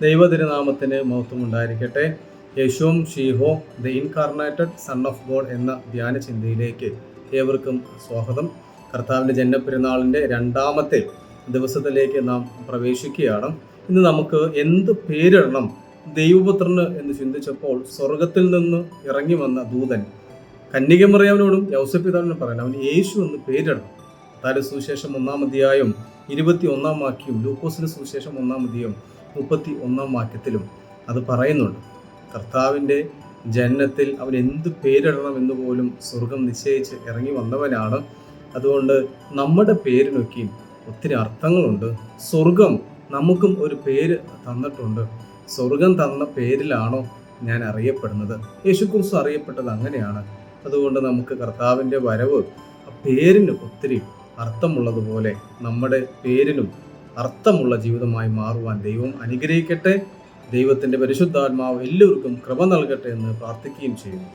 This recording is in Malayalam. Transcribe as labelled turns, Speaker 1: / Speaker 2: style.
Speaker 1: ദൈവതിരുനാമത്തിന് മഹത്വം ഉണ്ടായിരിക്കട്ടെ. യേശുവും ഷീഹോ the incarnated son of God എന്ന ധ്യാന ചിന്തയിലേക്ക് ഏവർക്കും സ്വാഗതം. കർത്താവിൻ്റെ ജന്മപ്പെരുന്നാളിൻ്റെ രണ്ടാമത്തെ ദിവസത്തിലേക്ക് നാം പ്രവേശിക്കുകയാണ്. ഇന്ന് നമുക്ക് എന്ത് പേരിടണം ദൈവപുത്രന് എന്ന് ചിന്തിച്ചപ്പോൾ സ്വർഗത്തിൽ നിന്ന് ഇറങ്ങി വന്ന ദൂതൻ കന്യകമറിയാവിനോടും യൗസപിതാവിനോടും പറയാൻ അവൻ യേശു എന്ന് പേരിടണം. മത്തായിയുടെ സുവിശേഷം 1-ാം അധ്യായം 21-ാം വാക്യവും ലൂക്കോസിന്റെ സുവിശേഷം 1-ാം അധ്യായം 31-ാം വാക്യത്തിലും അത് പറയുന്നുണ്ട്. കർത്താവിൻ്റെ ജനനത്തിൽ അവൻ എന്ത് പേരിടണം എന്ന് പോലും സ്വർഗം നിശ്ചയിച്ച് ഇറങ്ങി വന്നവനാണ്. അതുകൊണ്ട് നമ്മുടെ പേരിനൊക്കെയും ഒത്തിരി അർത്ഥങ്ങളുണ്ട്. സ്വർഗം നമുക്കും ഒരു പേര് തന്നിട്ടുണ്ട്. സ്വർഗം തന്ന പേരിലാണോ ഞാൻ അറിയപ്പെടുന്നത്? യേശുക്രിസ്തു അറിയപ്പെട്ടത് അങ്ങനെയാണ്. അതുകൊണ്ട് നമുക്ക് കർത്താവിൻ്റെ വരവ് ആ പേരിന് ഒത്തിരി അർത്ഥമുള്ളതുപോലെ നമ്മുടെ പേരിനും അർത്ഥമുള്ള ജീവിതമായി മാറുവാൻ ദൈവം അനുഗ്രഹിക്കട്ടെ. ദൈവത്തിൻ്റെ പരിശുദ്ധാത്മാവ് എല്ലാവർക്കും കൃപ നൽകട്ടെ എന്ന് പ്രാർത്ഥിക്കുകയും ചെയ്യുന്നു.